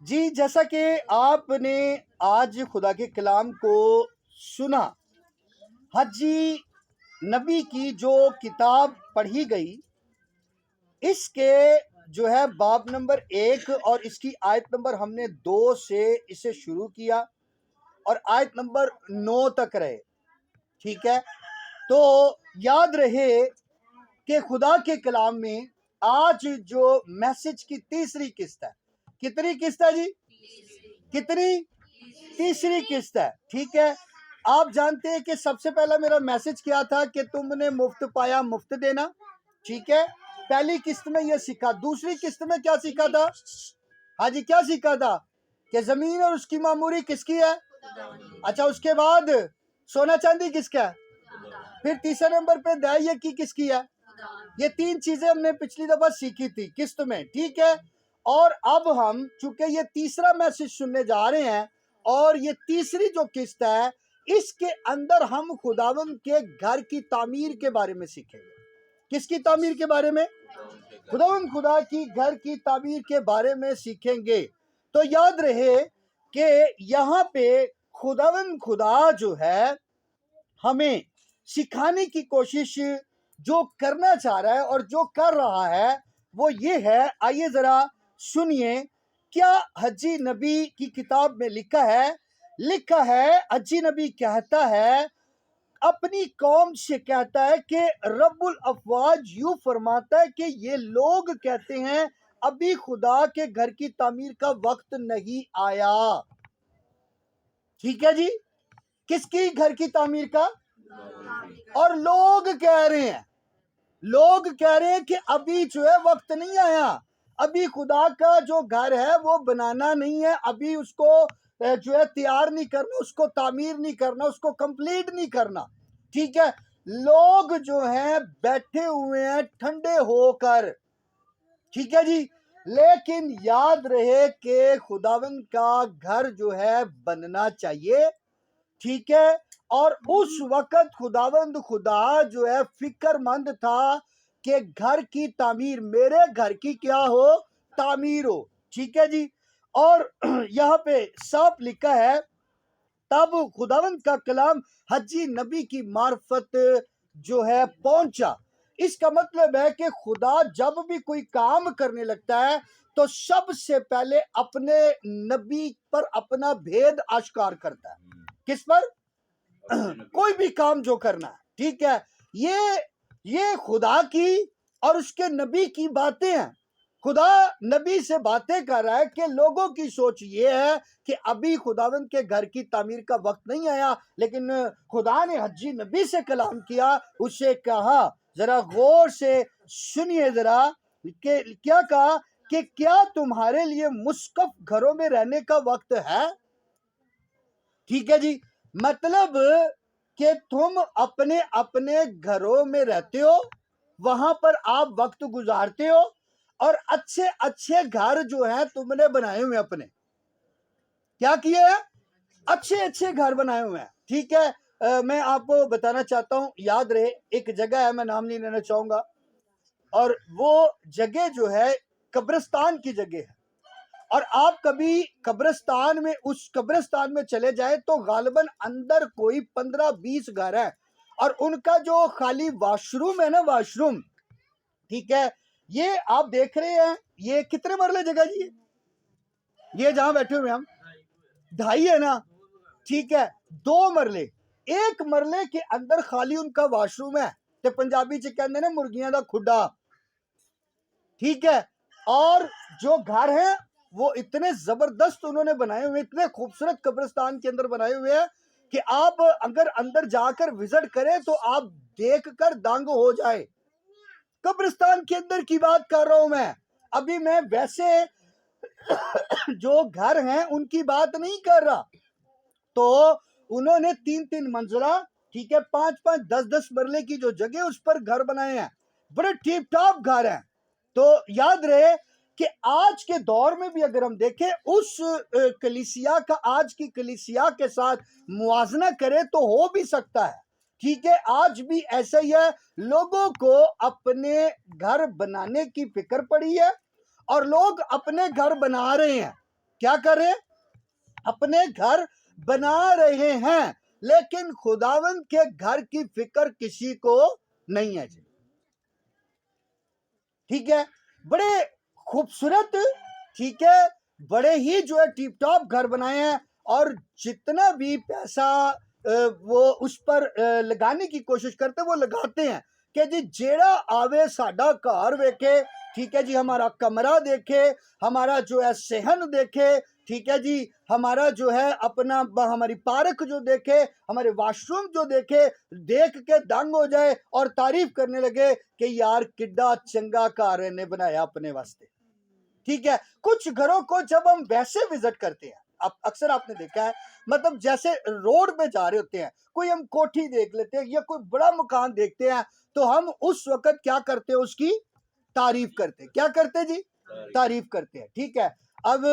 جی جیسا کہ آپ نے آج خدا کے کلام کو سنا، حجی نبی کی جو کتاب پڑھی گئی، اس کے جو ہے باب نمبر 1 اور اس کی آیت نمبر ہم نے 2 سے اسے شروع کیا اور آیت نمبر 9 تک رہے. ٹھیک ہے، تو یاد رہے کہ خدا کے کلام میں آج جو میسج کی تیسری قسط ہے. کتنی قسط ہے جی؟ کتنی؟ تیسری قسط ہے. ٹھیک ہے، آپ جانتے ہیں کہ سب سے پہلا میرا میسج کیا تھا کہ تم نے مفت پایا مفت دینا. ٹھیک ہے، پہلی قسط میں یہ سیکھا. دوسری قسط میں کیا سیکھا تھا؟ ہاں جی، کیا سیکھا تھا؟ کہ زمین اور اس کی معموری کس کی ہے؟ اچھا، اس کے بعد سونا چاندی کس کا ہے؟ پھر تیسرے نمبر پہ دائیں کی کس کی ہے؟ یہ تین چیزیں ہم نے پچھلی دفعہ سیکھی تھی قسط میں. ٹھیک ہے، اور اب ہم چونکہ یہ تیسرا میسج سننے جا رہے ہیں اور یہ تیسری جو قسط ہے اس کے اندر ہم خداوند کے گھر کی تعمیر کے بارے میں سیکھیں گے. کس کی تعمیر کے بارے میں؟ خداوند خدا کی گھر کی تعمیر کے بارے میں سیکھیں گے. تو یاد رہے کہ یہاں پہ خداوند خدا جو ہے ہمیں سکھانے کی کوشش جو کرنا چاہ رہا ہے اور جو کر رہا ہے وہ یہ ہے. آئیے ذرا سنیے کیا حجی نبی کی کتاب میں لکھا ہے. حجی نبی کہتا ہے، اپنی قوم سے کہتا ہے کہ رب الافواج یوں فرماتا ہے کہ یہ لوگ کہتے ہیں ابھی خدا کے گھر کی تعمیر کا وقت نہیں آیا. ٹھیک ہے جی، کس کی گھر کی تعمیر کا؟ اور لوگ کہہ رہے ہیں کہ ابھی جو ہے وقت نہیں آیا، ابھی خدا کا جو گھر ہے وہ بنانا نہیں ہے، ابھی اس کو جو ہے تیار نہیں کرنا، اس کو تعمیر نہیں کرنا، اس کو کمپلیٹ نہیں کرنا. ٹھیک ہے، لوگ جو ہیں بیٹھے ہوئے ہیں ٹھنڈے ہو کر. ٹھیک ہے جی، لیکن یاد رہے کہ خداوند کا گھر جو ہے بننا چاہیے. ٹھیک ہے، اور اس وقت خداوند خدا جو ہے فکر مند تھا کہ گھر کی تعمیر، میرے گھر کی کیا ہو؟ تعمیر ہو. ٹھیک ہے جی، اور یہاں پہ صاف لکھا ہے تب خداوند کا کلام حجی نبی کی معرفت جو ہے پہنچا. اس کا مطلب ہے کہ خدا جب بھی کوئی کام کرنے لگتا ہے تو سب سے پہلے اپنے نبی پر اپنا بھید آشکار کرتا ہے. کس پر؟ کوئی بھی کام جو کرنا ہے. ٹھیک ہے، یہ خدا کی اور اس کے نبی کی باتیں ہیں. خدا نبی سے باتیں کر رہا ہے کہ لوگوں کی سوچ یہ ہے کہ ابھی خداوند کے گھر کی تعمیر کا وقت نہیں آیا، لیکن خدا نے حجی نبی سے کلام کیا، اسے کہا، ذرا غور سے سنیے ذرا کہ کیا کہا کہ کیا تمہارے لیے مسقف گھروں میں رہنے کا وقت ہے؟ ٹھیک ہے جی، مطلب کہ تم اپنے اپنے گھروں میں رہتے ہو، وہاں پر آپ وقت گزارتے ہو اور اچھے اچھے گھر جو ہیں تم نے بنائے ہوئے اپنے. کیا کیے ہیں؟ اچھے اچھے گھر بنائے ہوئے ہیں. ٹھیک ہے، میں آپ کو بتانا چاہتا ہوں، یاد رہے ایک جگہ ہے، میں نام نہیں لینا چاہوں گا، اور وہ جگہ جو ہے قبرستان کی جگہ ہے. اور آپ کبھی قبرستان میں، اس قبرستان میں چلے جائیں تو غالباً اندر کوئی 15-20 گھر ہیں، اور ان کا جو خالی واش روم ہے نا، واش روم، ٹھیک ہے، یہ آپ دیکھ رہے ہیں یہ کتنے مرلے جگہ جی؟ یہ جہاں بیٹھے ہوئے ہم 2.5 ہے نا. ٹھیک ہے، 2 مرلے، 1 مرلے کے اندر خالی ان کا واش روم ہے تے پنجابی چ کہندے نے مرغیاں دا کھڈا. ٹھیک ہے، اور جو گھر ہیں وہ اتنے زبردست انہوں نے بنائے ہوئے، اتنے خوبصورت قبرستان کے اندر بنائے ہوئے ہیں کہ آپ اگر اندر جا کر وزٹ کریں تو آپ دیکھ کر دنگ ہو جائے. قبرستان کے اندر کی بات کر رہا ہوں میں، ابھی میں ویسے جو گھر ہیں ان کی بات نہیں کر رہا. تو انہوں نے 3-3 منزلہ، ٹھیک ہے، 5-5 10-10 مرلے کی جو جگہ اس پر گھر بنائے ہیں، بڑے ٹیپ ٹاپ گھر ہیں. تو یاد رہے کہ آج کے دور میں بھی اگر ہم دیکھیں اس کلیسیا کا آج کی کلیسیا کے ساتھ موازنہ کریں تو ہو بھی سکتا ہے. ٹھیک ہے، آج بھی ایسا ہی ہے، لوگوں کو اپنے گھر بنانے کی فکر پڑی ہے اور لوگ اپنے گھر بنا رہے ہیں. کیا کر رہے ہیں؟ اپنے گھر بنا رہے ہیں، لیکن خداوند کے گھر کی فکر کسی کو نہیں ہے جی۔ ٹھیک ہے، بڑے خوبصورت، ٹھیک ہے، بڑے ہی جو ہے ٹیپ ٹاپ گھر بنائے ہیں، اور جتنا بھی پیسہ وہ اس پر لگانے کی کوشش کرتے وہ لگاتے ہیں کہ جی جیڑا آوے ساڈا گھر ویکھے، ٹھیک ہے جی، ہمارا کمرہ دیکھے، ہمارا جو ہے صحن دیکھے، ٹھیک ہے جی، ہمارا جو ہے اپنا ہماری پارک جو دیکھے، ہمارے واش روم جو دیکھے، دیکھ کے دنگ ہو جائے اور تعریف کرنے لگے کہ یار کڈا چنگا گھر نے بنایا اپنے واسطے۔ ٹھیک ہے، کچھ گھروں کو جب ہم ویسے وزٹ کرتے ہیں، اکثر آپ نے دیکھا ہے، مطلب جیسے روڈ پہ جا رہے ہوتے ہیں، کوئی ہم کوٹھی دیکھ لیتے ہیں یا کوئی بڑا مکان دیکھتے ہیں، تو ہم اس وقت کیا کرتے ہیں؟ اس کی تعریف کرتے ہیں۔ کیا کرتے جی؟ تعریف کرتے ہیں۔ ٹھیک ہے، اب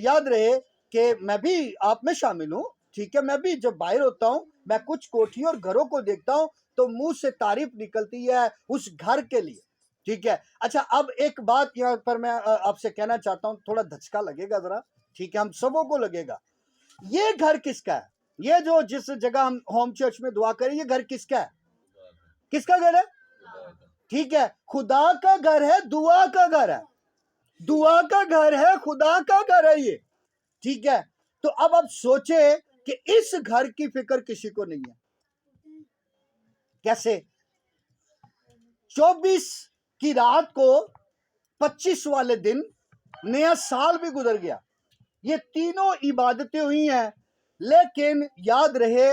یاد رہے کہ میں بھی آپ میں شامل ہوں، ٹھیک ہے، میں بھی جب باہر ہوتا ہوں، میں کچھ کوٹھی اور گھروں کو دیکھتا ہوں تو منہ سے تعریف نکلتی ہے اس گھر کے لیے۔ ٹھیک ہے، اچھا اب ایک بات یہاں پر میں آپ سے کہنا چاہتا ہوں، تھوڑا دھچکا لگے گا ذرا، ٹھیک ہے، ہم سبوں کو لگے گا۔ یہ گھر کس کا ہے؟ یہ جو جس جگہ ہم ہوم چرچ میں دعا کریں، یہ گھر کس کا ہے؟ کس کا گھر ہے؟ ٹھیک ہے، خدا کا گھر ہے، دعا کا گھر ہے، دعا کا گھر ہے، خدا کا گھر ہے یہ۔ ٹھیک ہے، تو اب آپ سوچیں کہ اس گھر کی فکر کسی کو نہیں ہے۔ کیسے؟ 24 کی رات کو 25 والے دن نیا سال بھی گزر گیا، یہ تینوں عبادتیں ہوئی ہیں، لیکن یاد رہے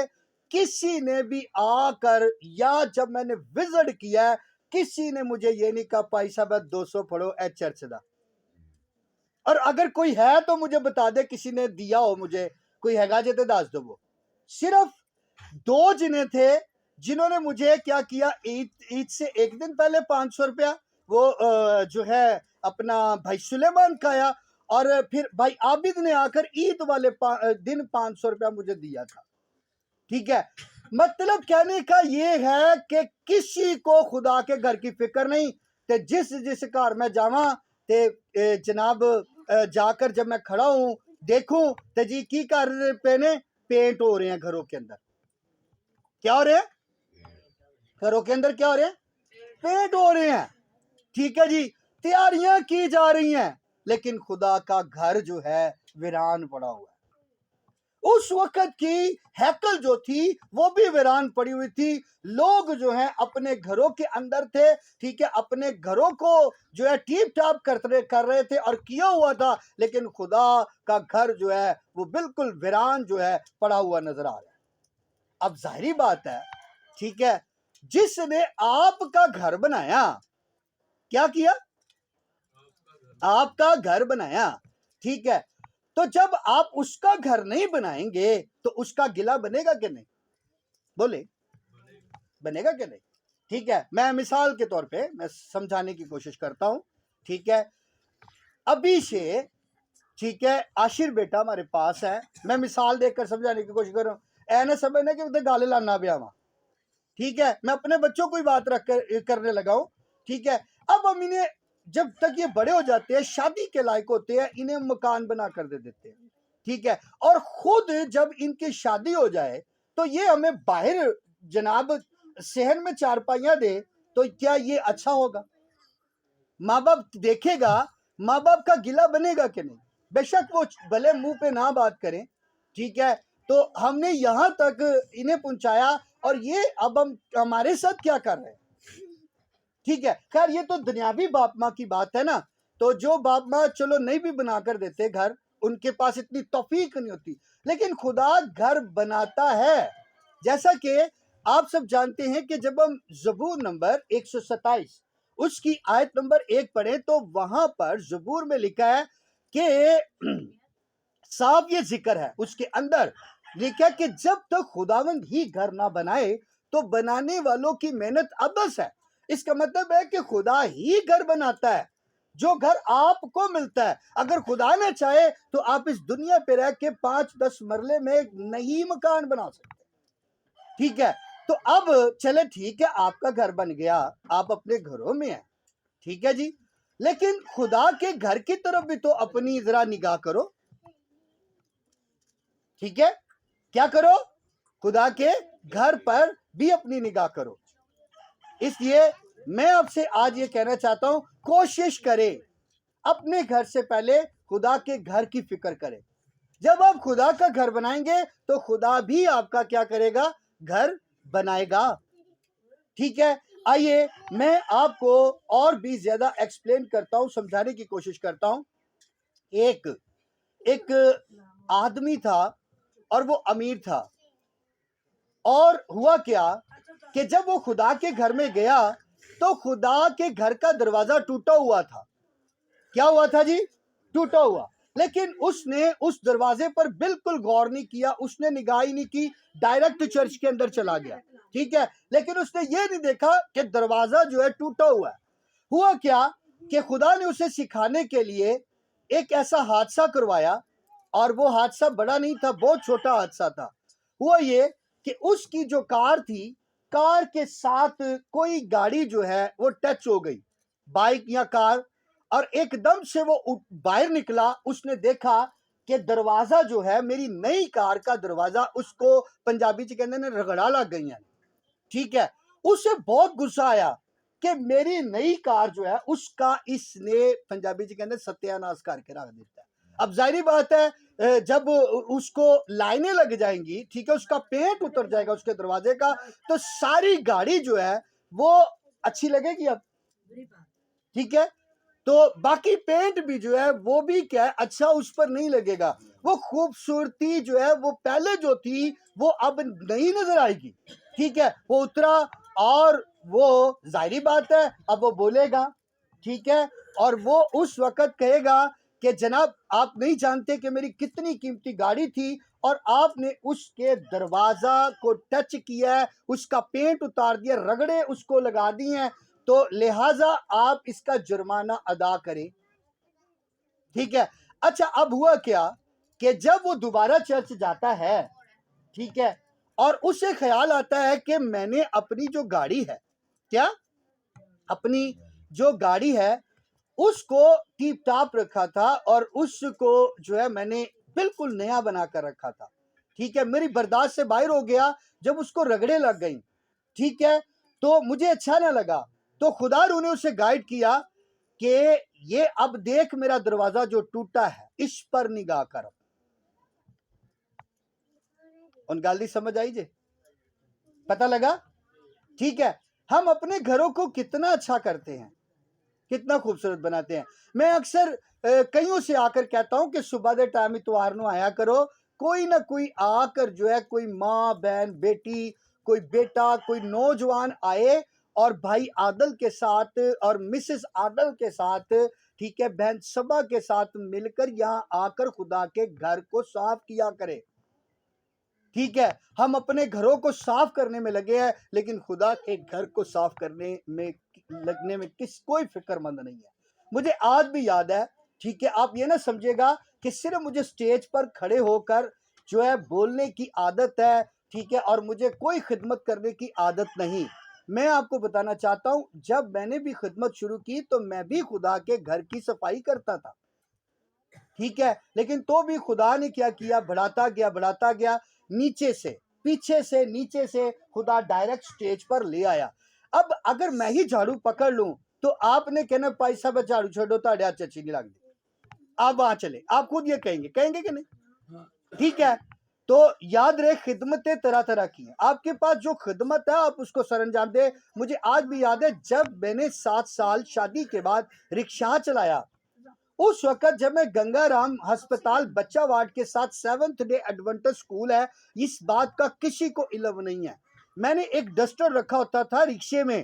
کسی نے بھی آ کر یا جب میں نے وزٹ کیا ہے، کسی نے مجھے یہ نہیں کہا پائی صاحب 200 پڑھو اے چرچ دا، اور اگر کوئی ہے تو مجھے بتا دے کسی نے دیا ہو مجھے، کوئی ہے گا جتے داس دو۔ وہ صرف 2 جنے تھے جنہوں نے مجھے کیا کیا، عید سے ایک دن پہلے 500 روپیہ وہ جو ہے اپنا بھائی سلیمان کا آیا، اور پھر بھائی عابد نے آ کر عید والے دن 500 روپیہ مجھے دیا تھا۔ ٹھیک ہے، مطلب کہنے کا یہ ہے کہ کسی کو خدا کے گھر کی فکر نہیں، تے جس گھر میں جاواں تے جناب جا کر جب میں کھڑا ہوں دیکھوں تے جی کی کر پہ نے پینٹ ہو رہے ہیں گھروں کے اندر، کیا ہو رہے ہیں گھروں کے اندر؟ کیا ہو رہے ہیں؟ پینٹ ہو رہے ہیں۔ ٹھیک ہے جی، تیاریاں کی جا رہی ہیں، لیکن خدا کا گھر جو ہے ویران پڑا ہوا ہے۔ اس وقت کی ہیکل جو تھی وہ بھی ویران پڑی ہوئی تھی، لوگ جو ہیں اپنے گھروں کے اندر تھے، ٹھیک ہے، اپنے گھروں کو جو ہے ٹیپ ٹاپ کر رہے تھے اور کیا ہوا تھا، لیکن خدا کا گھر جو ہے وہ بالکل ویران جو ہے پڑا ہوا نظر آ رہا ہے۔ اب ظاہری بات ہے، ٹھیک ہے، جس نے آپ کا گھر بنایا، کیا کیا؟ آپ کا گھر بنایا، ٹھیک ہے، تو جب آپ اس کا گھر نہیں بنائیں گے تو اس کا گلہ بنے گا کہ نہیں؟ بولے بنے گا کہ نہیں؟ ٹھیک ہے، میں مثال کے طور پہ میں سمجھانے کی کوشش کرتا ہوں، ٹھیک ہے، ابھی سے، ٹھیک ہے، عاشر بیٹا ہمارے پاس ہے، میں مثال دیکھ کر سمجھانے کی کوشش کر رہا ہوں، اے نہ سمجھنا کہ مجھے گالے لانا پیا وہاں، ٹھیک ہے، میں اپنے بچوں کو ہی بات رکھ کر کرنے لگا ہوں، ٹھیک ہے، اب ہم انہیں جب تک یہ بڑے ہو جاتے ہیں، شادی کے لائق ہوتے ہیں، انہیں مکان بنا کر دے دیتے ہیں، ٹھیک ہے، اور خود جب ان کی شادی ہو جائے تو یہ ہمیں باہر جناب صحن میں چارپائیاں دے، تو کیا یہ اچھا ہوگا؟ ماں باپ دیکھے گا، ماں باپ کا گلہ بنے گا کہ نہیں؟ بے شک وہ بھلے منہ پہ نہ بات کریں، ٹھیک ہے، تو ہم نے یہاں تک انہیں پہنچایا، اور یہ اب ہمارے ساتھ کیا کر رہے ہیں؟ ٹھیک ہے، خیر یہ تو دنیاوی باپ ماں کی بات ہے نا، تو جو باپ ماں چلو نہیں بھی بنا کر دیتے گھر، ان کے پاس اتنی توفیق نہیں ہوتی، لیکن خدا گھر بناتا ہے۔ جیسا کہ آپ سب جانتے ہیں کہ جب ہم زبور نمبر 127 اس کی آیت نمبر 1 پڑھیں تو وہاں پر زبور میں لکھا ہے کہ صاحب یہ ذکر ہے، اس کے اندر لکھا ہے کہ جب تک خداوند ہی گھر نہ بنائے تو بنانے والوں کی محنت ابس ہے۔ اس کا مطلب ہے کہ خدا ہی گھر بناتا ہے، جو گھر آپ کو ملتا ہے۔ اگر خدا نہ چاہے تو آپ اس دنیا پہ رہ کے 5-10 مرلے میں ایک نئی مکان بنا سکتے ہیں، ٹھیک ہے، تو اب چلے ٹھیک ہے، آپ کا گھر بن گیا، آپ اپنے گھروں میں ہیں، ٹھیک ہے جی، لیکن خدا کے گھر کی طرف بھی تو اپنی ذرا نگاہ کرو، ٹھیک ہے, کیا کرو, خدا کے گھر پر بھی اپنی نگاہ کرو. اس لیے میں آپ سے آج یہ کہنا چاہتا ہوں, کوشش کرے اپنے گھر سے پہلے خدا کے گھر کی فکر کرے. جب آپ خدا کا گھر بنائیں گے تو خدا بھی آپ کا کیا کرے گا, گھر بنائے گا. ٹھیک ہے, آئیے میں آپ کو اور بھی زیادہ ایکسپلین کرتا ہوں, سمجھانے کی کوشش کرتا ہوں. ایک آدمی تھا اور وہ امیر تھا, اور ہوا کیا کہ جب وہ خدا کے گھر میں گیا تو خدا کے گھر کا دروازہ ٹوٹا ہوا تھا. کیا ہوا تھا جی؟ ٹوٹا ہوا. لیکن اس نے اس دروازے پر بالکل غور نہیں کیا, اس نے نگاہ ہی نہیں کی, ڈائریکٹ چرچ کے اندر چلا گیا. ٹھیک ہے, لیکن اس نے یہ نہیں دیکھا کہ دروازہ جو ہے ٹوٹا ہوا ہے. ہوا کیا کہ خدا نے اسے سکھانے کے لیے ایک ایسا حادثہ کروایا, اور وہ حادثہ بڑا نہیں تھا, بہت چھوٹا حادثہ تھا. ہوا یہ کہ اس کی جو کار تھی, کار کے ساتھ کوئی گاڑی جو ہے وہ ٹچ ہو گئی, بائک یا کار, اور ایک دم سے وہ باہر نکلا. اس نے دیکھا کہ دروازہ جو ہے, میری نئی کار کا دروازہ, اس کو پنجابی چ کہندے نے رگڑا لگ گئی ہیں. ٹھیک ہے, اسے بہت غصہ آیا کہ میری نئی کار جو ہے اس کا اس نے پنجابی چ کہندے ستیہ ناش کر کے رکھ دیتا ہے. اب ظاہری بات ہے, جب اس کو لائنیں لگ جائیں گی, ٹھیک ہے, اس کا پینٹ اتر جائے گا اس کے دروازے کا, تو ساری گاڑی جو ہے وہ اچھی لگے گی. اب ٹھیک ہے, تو باقی پینٹ بھی جو ہے وہ بھی کیا ہے, اچھا اس پر نہیں لگے گا. وہ خوبصورتی جو ہے وہ پہلے جو تھی وہ اب نہیں نظر آئے گی. ٹھیک ہے, وہ اترا, اور وہ ظاہری بات ہے اب وہ بولے گا. ٹھیک ہے, اور وہ اس وقت کہے گا کہ جناب آپ نہیں جانتے کہ میری کتنی قیمتی گاڑی تھی, اور آپ نے اس کے دروازہ کو ٹچ کیا ہے, اس کا پینٹ اتار دیا, رگڑے اس کو لگا دی ہیں, تو لہٰذا آپ اس کا جرمانہ ادا کریں. ٹھیک ہے, اچھا اب ہوا کیا کہ جب وہ دوبارہ چرچ جاتا ہے, ٹھیک ہے, اور اسے خیال آتا ہے کہ میں نے اپنی جو گاڑی ہے, کیا اپنی جو گاڑی ہے اس کو ٹیپ ٹاپ رکھا تھا, اور اس کو جو ہے میں نے بالکل نیا بنا کر رکھا تھا. ٹھیک ہے, میری برداشت سے باہر ہو گیا جب اس کو رگڑے لگ گئیں. ٹھیک ہے, تو مجھے اچھا نہ لگا, تو خدا نے اسے گائیڈ کیا کہ یہ اب دیکھ میرا دروازہ جو ٹوٹا ہے اس پر نگاہ کر. ان گل دی سمجھ آئی جے, پتہ لگا؟ ٹھیک ہے, ہم اپنے گھروں کو کتنا اچھا کرتے ہیں, کتنا خوبصورت بناتے ہیں. میں اکثر کئیوں سے آ کر کہتا ہوں کہ صبح دے ٹائم اتوار نو آیا کرو, کوئی نہ کوئی آ کر جو ہے, کوئی ماں بہن بیٹی, کوئی بیٹا, کوئی نوجوان آئے, اور بھائی عادل کے ساتھ اور مسز عادل کے ساتھ, ٹھیک ہے, بہن صبا کے ساتھ مل کر یہاں آ کر خدا کے گھر کو صاف کیا کرے. ٹھیک ہے, ہم اپنے گھروں کو صاف کرنے میں لگے ہیں, لیکن خدا کے گھر کو صاف کرنے میں لگنے میں کوئی فکر مند نہیں ہے. مجھے آج بھی یاد ہے, ٹھیک ہے, آپ یہ نہ سمجھے گا کہ صرف مجھے سٹیج پر کھڑے ہو کر جو ہے بولنے کی عادت ہے, ٹھیک ہے, اور مجھے کوئی خدمت کرنے کی عادت نہیں. میں آپ کو بتانا چاہتا ہوں, جب میں نے بھی خدمت شروع کی تو میں بھی خدا کے گھر کی صفائی کرتا تھا. ٹھیک ہے, لیکن تو بھی خدا نے کیا کیا, بڑھاتا گیا, نیچے سے پیچھے سے نیچے سے خدا ڈائریکٹ سٹیج پر لے آیا. اب اگر میں ہی جھاڑو پکڑ لوں تو آپ نے کہنا پائی صاحب جھاڑو چھوڑو تو ہاتھ اچھی نہیں لگتی. آپ وہاں چلے, آپ خود یہ کہیں گے کہ نہیں؟ ٹھیک ہے, تو یاد رہے خدمتیں طرح طرح کی ہیں. آپ کے پاس جو خدمت ہے آپ اس کو سر انجام دے. مجھے آج بھی یاد ہے جب میں نے 7 سال شادی کے بعد رکشہ چلایا, اس وقت جب میں گنگا رام ہسپتال بچہ وارڈ کے ساتھ 7th ڈے ایڈونٹسٹ سکول ہے, اس بات کا کسی کو علم نہیں ہے, میں نے ایک ڈسٹر رکھا ہوتا تھا رکشے میں,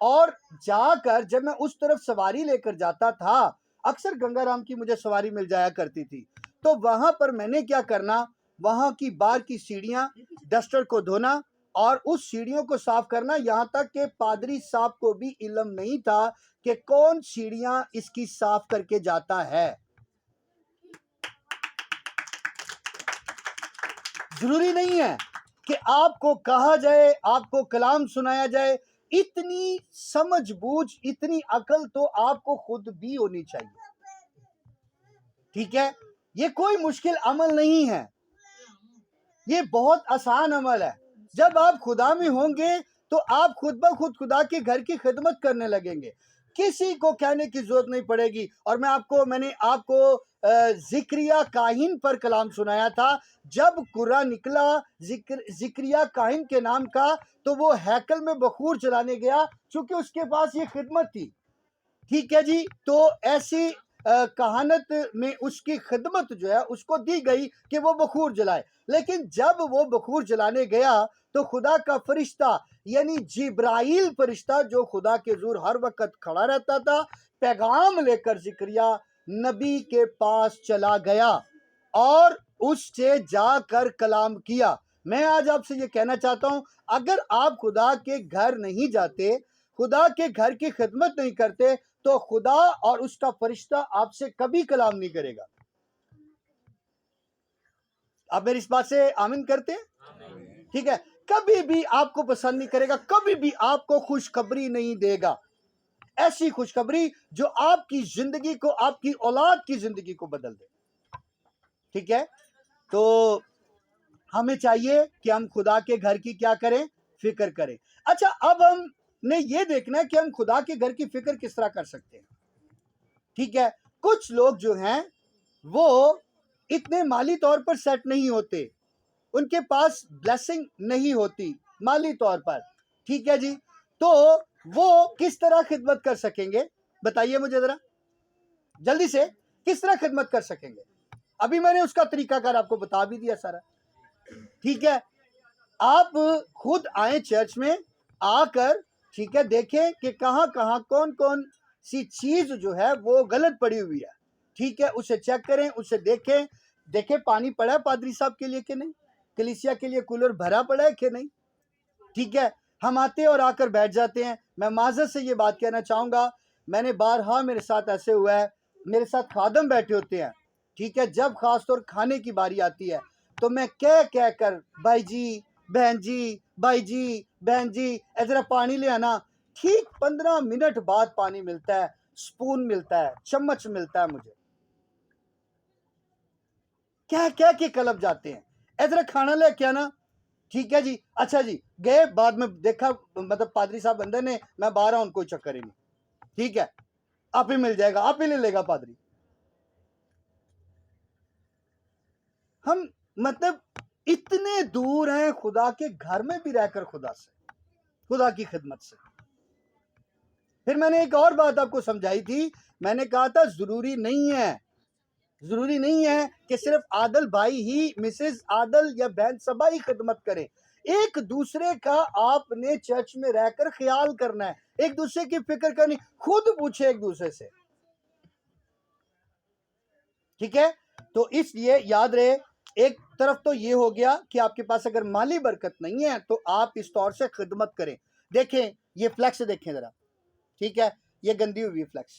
اور جا کر جب میں اس طرف سواری لے کر جاتا تھا, اکثر گنگا رام کی مجھے سواری مل جایا کرتی تھی, تو وہاں پر میں نے کیا کرنا, وہاں کی بار کی سیڑھیاں ڈسٹر کو دھونا اور اس سیڑھیوں کو صاف کرنا, یہاں تک کہ پادری صاحب کو بھی علم نہیں تھا کہ کون سیڑھیاں اس کی صاف کر کے جاتا ہے. ضروری نہیں ہے کہ آپ کو کہا جائے, آپ کو کلام سنایا جائے, اتنی سمجھ بوجھ, اتنی عقل تو آپ کو خود بھی ہونی چاہیے. ٹھیک ہے, یہ کوئی مشکل عمل نہیں ہے. یہ بہت آسان عمل ہے. جب آپ خدا میں ہوں گے تو آپ خود بخود خدا کے گھر کی خدمت کرنے لگیں گے, کسی کو کہنے کی ضرورت نہیں پڑے گی. اور میں نے آپ کو زکریا کاہن پر کلام سنایا تھا. جب قرآن نکلا زکریا کاہن کے نام کا, تو وہ ہیکل میں بخور چلانے گیا چونکہ اس کے پاس یہ خدمت تھی. ٹھیک ہے جی, تو ایسی کہانت میں اس کی خدمت جو ہے اس کو دی گئی کہ وہ بخور جلائے. لیکن جب وہ بخور جلانے گیا تو خدا کا فرشتہ یعنی جبرائیل فرشتہ جو خدا کے حضور ہر وقت کھڑا رہتا تھا, پیغام لے کر زکریا نبی کے پاس چلا گیا اور اس سے جا کر کلام کیا. میں آج آپ سے یہ کہنا چاہتا ہوں, اگر آپ خدا کے گھر نہیں جاتے, خدا کے گھر کی خدمت نہیں کرتے, تو خدا اور اس کا فرشتہ آپ سے کبھی کلام نہیں کرے گا. آپ میری اس بات سے آمین کرتے ہیں؟ ٹھیک ہے, کبھی بھی آپ کو پسند نہیں کرے گا, کبھی بھی آپ کو خوشخبری نہیں دے گا, ایسی خوشخبری جو آپ کی زندگی کو, آپ کی اولاد کی زندگی کو بدل دے. ٹھیک ہے, تو ہمیں چاہیے کہ ہم خدا کے گھر کی کیا کریں, فکر کریں. اچھا, اب ہم نے یہ دیکھنا ہے کہ ہم خدا کے گھر کی فکر کس طرح کر سکتے ہیں. ٹھیک ہے, کچھ لوگ جو ہیں وہ اتنے مالی طور پر سیٹ نہیں ہوتے, ان کے پاس بلیسنگ نہیں ہوتی مالی طور پر. ٹھیک ہے جی, تو وہ کس طرح خدمت کر سکیں گے؟ بتائیے مجھے ذرا جلدی سے, کس طرح خدمت کر سکیں گے؟ ابھی میں نے اس کا طریقہ کار آپ کو بتا بھی دیا سارا. ٹھیک ہے, آپ خود آئیں چرچ میں آ کر, ٹھیک ہے, دیکھیں کہ کہاں کہاں کون کون سی چیز جو ہے وہ غلط پڑی ہوئی ہے. ٹھیک ہے, اسے چیک کریں, اسے دیکھیں پانی پڑا ہے پادری صاحب کے لیے کہ نہیں, کلیسیا کے لیے کولر بھرا پڑا ہے کہ نہیں. ٹھیک ہے, ہم آتے اور آ کر بیٹھ جاتے ہیں. میں معذرت سے یہ بات کہنا چاہوں گا, میں نے بارہا میرے ساتھ ایسے ہوا ہے, میرے ساتھ خادم بیٹھے ہوتے ہیں. ٹھیک ہے, جب خاص طور کھانے کی باری آتی ہے تو میں کہہ کر, بھائی جی, بہن جی, بھائی جی, بہن جی, ذرا پانی لے آنا. ٹھیک 15 منٹ بعد پانی ملتا ہے, سپون ملتا ہے, چمچ ملتا ہے مجھے. کہہ کے کلب جاتے ہیں, ذرا کھانا لے کے آنا. ٹھیک ہے جی, اچھا جی, گئے, بعد میں دیکھا مطلب پادری صاحب اندر نے, میں باہر ہوں, کوئی چکر ہی نہیں. ٹھیک ہے, آپ ہی مل جائے گا, آپ ہی لے لے گا پادری. ہم مطلب اتنے دور ہیں خدا کے گھر میں بھی رہ کر خدا سے, خدا کی خدمت سے. پھر میں نے ایک اور بات آپ کو سمجھائی تھی, میں نے کہا تھا ضروری نہیں ہے کہ صرف عادل بھائی ہی, مسز عادل یا بہن صبا ہی خدمت کریں. ایک دوسرے کا آپ نے چرچ میں رہ کر خیال کرنا ہے, ایک دوسرے کی فکر کرنی, خود پوچھے ایک دوسرے سے. ٹھیک ہے, تو اس لیے یاد رہے, ایک طرف تو یہ ہو گیا کہ آپ کے پاس اگر مالی برکت نہیں ہے تو آپ اس طور سے خدمت کریں. دیکھیں یہ فلیکس دیکھیں ذرا, ٹھیک ہے, یہ گندی ہوئی فلیکس,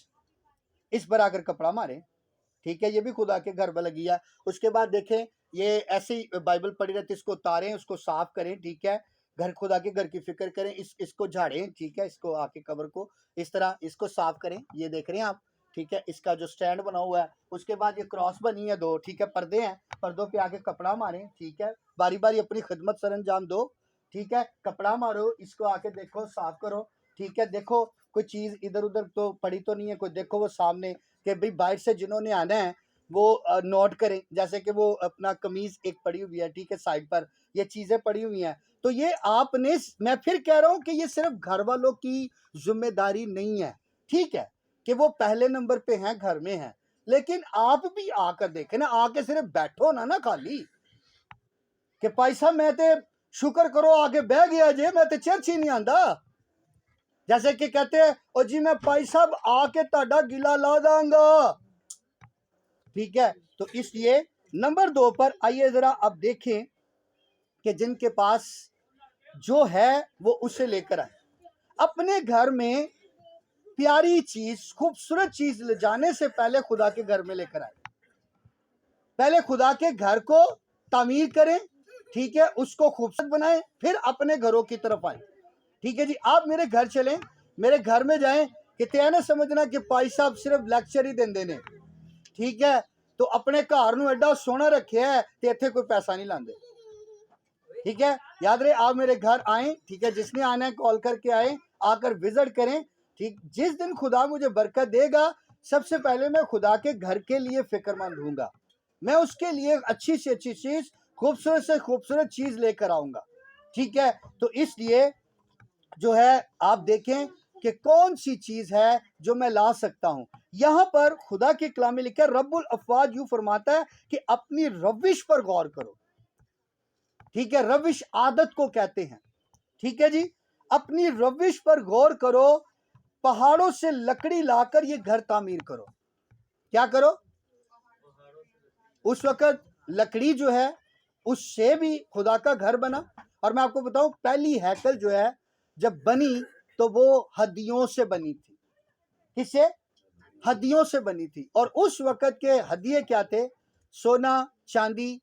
اس پر آ کر کپڑا ماریں. ٹھیک ہے, یہ بھی خدا کے گھر میں لگی ہے. اس کے بعد دیکھیں یہ ایسی بائبل پڑھی رہتی, اس کو اتاریں, اس کو صاف کریں. ٹھیک ہے, خدا کے گھر کی فکر کریں, اس کو جھاڑیں. ٹھیک ہے, اس کو آ کے کور کو اس طرح اس کو صاف کریں. یہ دیکھ رہے ہیں آپ, ٹھیک ہے, اس کا جو سٹینڈ بنا ہوا ہے, اس کے بعد یہ کراس بنی ہے 2, ٹھیک ہے, پردے ہیں, پردوں پہ آ کے کپڑا ماریں. ٹھیک ہے, باری باری اپنی خدمت سر انجام دو. ٹھیک ہے, کپڑا مارو, اس کو آ کے دیکھو, صاف کرو. ٹھیک ہے, دیکھو کوئی چیز ادھر ادھر تو پڑی تو نہیں ہے, کوئی دیکھو وہ سامنے, کہ بھئی باہر سے جنہوں نے آنا ہے وہ نوٹ کریں, جیسے کہ وہ اپنا قمیض ایک پڑی ہوئی ہے, ٹھیک ہے, سائڈ پر یہ چیزیں پڑی ہوئی ہیں. تو یہ آپ نے, میں پھر کہہ رہا ہوں کہ یہ صرف گھر والوں کی ذمہ داری نہیں ہے. ٹھیک ہے, کہ وہ پہلے نمبر پہ ہیں, گھر میں ہیں, لیکن آپ بھی آ کر دیکھیں نا, آ کے صرف بیٹھو نا خالی کہ پائی صاحب میں تے شکر کرو آگے بہ گیا جے, میں تے چرچ ہی نہیں آندا. جیسے کہ کہتے ہیں, او جی میں پائی صاحب آ کے تہاڈا گلا لا داں گا. ٹھیک ہے, تو اس لیے نمبر 2 پر آئیے ذرا اب دیکھیں کہ جن کے پاس جو ہے وہ اسے لے کر آئے. اپنے گھر میں پیاری چیز, خوبصورت چیز لے جانے سے پہلے خدا کے گھر میں لے کر آئے. پہلے خدا کے گھر کو تعمیر کریں. ٹھیک ہے, اس کو خوبصورت بنائیں, پھر اپنے گھروں کی طرف آئیں. ٹھیک ہے جی, آپ میرے گھر چلیں, میرے گھر میں جائیں, کہ تے نہ سمجھنا کہ پائی صاحب صرف لیکچر ہی دین دینے. ٹھیک ہے, تو اپنے گھر نو ایڈا سونا رکھیا ہے تے ایتھے کوئی پیسہ نہیں لاندے. ٹھیک ہے, یاد رہے آپ میرے گھر آئیں, ٹھیک ہے, جس نے آنا ہے کال کر کے آئیں, آ کر وزٹ کریں, ٹھیک. جس دن خدا مجھے برکت دے گا, سب سے پہلے میں خدا کے گھر کے لیے فکر مند ہوں گا, میں اس کے لیے اچھی سے اچھی چیز, خوبصورت سے خوبصورت چیز لے کر آؤں گا, ٹھیک ہے. تو اس لیے جو ہے آپ دیکھیں کہ کون سی چیز ہے جو میں لا سکتا ہوں. یہاں پر خدا کے کلام میں لکھا ہے, رب الافواج یوں فرماتا ہے کہ اپنی روش پر غور کرو, ٹھیک ہے. روش عادت کو کہتے ہیں, ٹھیک ہے جی. اپنی روش پر غور کرو, پہاڑوں سے لکڑی لا کر یہ گھر تعمیر کرو. کیا کرو؟ اس وقت لکڑی جو ہے اس سے بھی خدا کا گھر بنا. اور میں آپ کو بتاؤں, پہلی ہیکل جو ہے جب بنی تو وہ ہدیوں سے بنی تھی. کس سے؟ ہدیوں سے بنی تھی. اور اس وقت کے ہدیے کیا تھے؟ سونا, چاندی,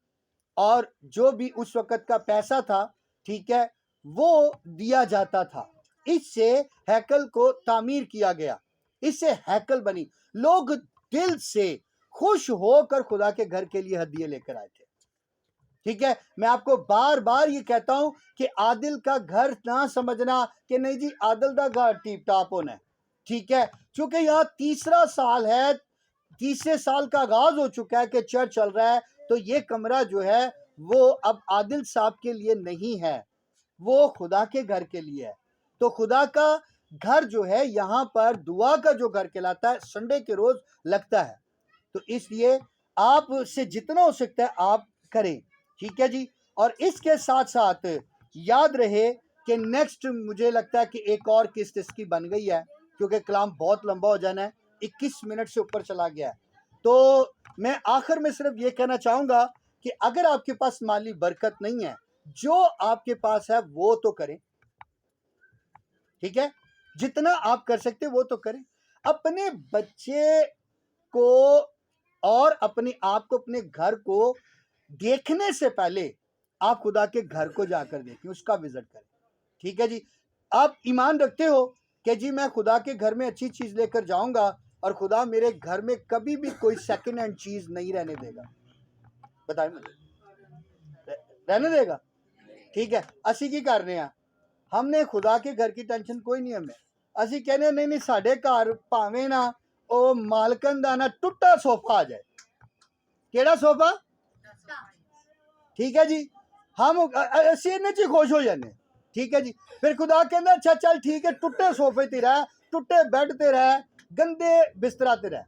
اور جو بھی اس وقت کا پیسہ تھا, ٹھیک ہے, وہ دیا جاتا تھا. اس سے ہیکل کو تعمیر کیا گیا, اس سے ہیکل بنی. لوگ دل سے خوش ہو کر خدا کے گھر کے لیے ہدیے لے کر آئے تھے, ٹھیک ہے. میں آپ کو بار بار یہ کہتا ہوں کہ عادل کا گھر نہ سمجھنا کہ نہیں جی عادل دا گھر ٹیپ ٹاپ ہونا ہے, ٹھیک ہے. چونکہ یہاں تیسرا سال ہے, تیسرے سال کا آغاز ہو چکا ہے کہ چرچ چل رہا ہے, تو یہ کمرہ جو ہے وہ اب عادل صاحب کے لیے نہیں ہے, وہ خدا کے گھر کے لیے ہے. تو خدا کا گھر جو ہے یہاں پر دعا کا جو گھر کہلاتا ہے, سنڈے کے روز لگتا ہے. تو اس لیے آپ سے جتنا ہو سکتا ہے آپ کریں, ٹھیک ہے جی. اور اس کے ساتھ ساتھ یاد رہے کہ نیکسٹ مجھے لگتا ہے کہ ایک اور قسط اس کی بن گئی ہے, کیونکہ کلام بہت لمبا ہو جانا ہے, 21 منٹ سے اوپر چلا گیا ہے. تو میں آخر میں صرف یہ کہنا چاہوں گا کہ اگر آپ کے پاس مالی برکت نہیں ہے, جو آپ کے پاس ہے وہ تو کریں, ٹھیک ہے. جتنا آپ کر سکتے وہ تو کریں. اپنے بچے کو اور اپنے آپ کو, اپنے گھر کو دیکھنے سے پہلے آپ خدا کے گھر کو جا کر دیکھیں, اس کا وزٹ کریں, ٹھیک ہے جی. آپ ایمان رکھتے ہو کہ جی میں خدا کے گھر میں اچھی چیز لے کر جاؤں گا اور خدا میرے گھر میں کبھی بھی کوئی سیکنڈ ہینڈ چیز نہیں رہنے دے گا؟ بتائیں مجھے, رہنے دے گا؟ ٹھیک ہے. اسی کی کرنے ہیں, ہم نے خدا کے گھر کی ٹینشن کوئی نہیں ہمیں. اسی کہنے نہیں نہیں ساڈے گھر پاویں نا او مالکن دا نا ٹوٹا صوفہ آ جائے. کیڑا صوفہ؟ ٹھیک ہے جی. ہم اسی انہیں چی خوش ہو جانے, ٹھیک ہے جی. پھر خدا کہندا اچھا چل ٹھیک ہے, ٹوٹے صوفے تے رہ, ٹوٹے بیڈ تے رہ, گندے بسترا تے رہ,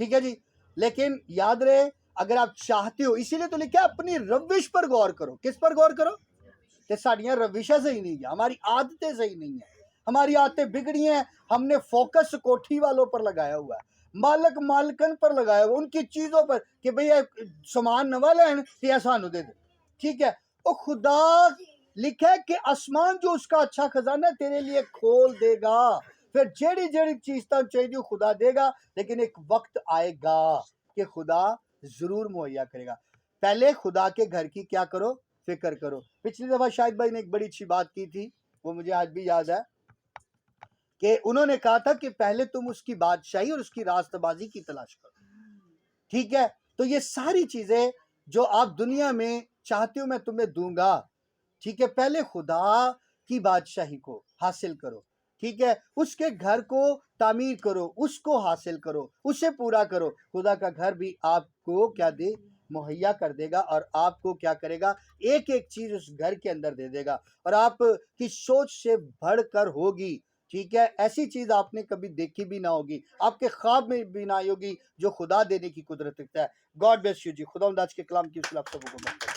ٹھیک ہے جی. لیکن یاد رہے اگر آپ چاہتے ہو, اسی لیے تو لکھا ہے اپنی روش پر غور کرو. کس پر غور کرو؟ کہ ساڑیاں روشیں صحیح نہیں ہیں, ہماری عادتیں صحیح نہیں ہیں, ہماری عادتیں بگڑی ہیں. ہم نے فوکس کوٹھی والوں پر لگایا ہوا ہے, مالک مالکن پر لگایا ہوا, ان کی چیزوں پر کہ بھئی سامان نوا لین تے سانو دے دے, ٹھیک ہے. او خدا لکھا ہے کہ آسمان جو اس کا اچھا خزانہ تیرے لیے کھول دے گا. پھر جیڑی جیڑی چیز تم چاہیے خدا دے گا, لیکن ایک وقت آئے گا کہ خدا ضرور مہیا کرے گا. پہلے خدا کے گھر کی کیا کرو؟ فکر کرو. پچھلی دفعہ شاہد بھائی نے ایک بڑی اچھی بات کی تھی, وہ مجھے آج بھی یاد ہے, کہ انہوں نے کہا تھا کہ پہلے تم اس کی بادشاہی اور اس کی راست بازی کی تلاش کرو, ٹھیک ہے. تو یہ ساری چیزیں جو آپ دنیا میں چاہتے ہو میں تمہیں دوں گا, ٹھیک ہے. پہلے خدا کی بادشاہی کو حاصل کرو, ٹھیک ہے. اس کے گھر کو تعمیر کرو, اس کو حاصل کرو, اسے پورا کرو. خدا کا گھر بھی آپ کو کیا دے؟ مہیا کر دے گا. اور آپ کو کیا کرے گا؟ ایک ایک چیز اس گھر کے اندر دے دے گا, اور آپ کی سوچ سے بڑھ کر ہوگی, ٹھیک ہے. ایسی چیز آپ نے کبھی دیکھی بھی نہ ہوگی, آپ کے خواب میں بھی نہ ہوگی, جو خدا دینے کی قدرت رکھتا ہے. گاڈ بلیس یو جی. خدا آج کے کلام کی اصلاح آپ سب کو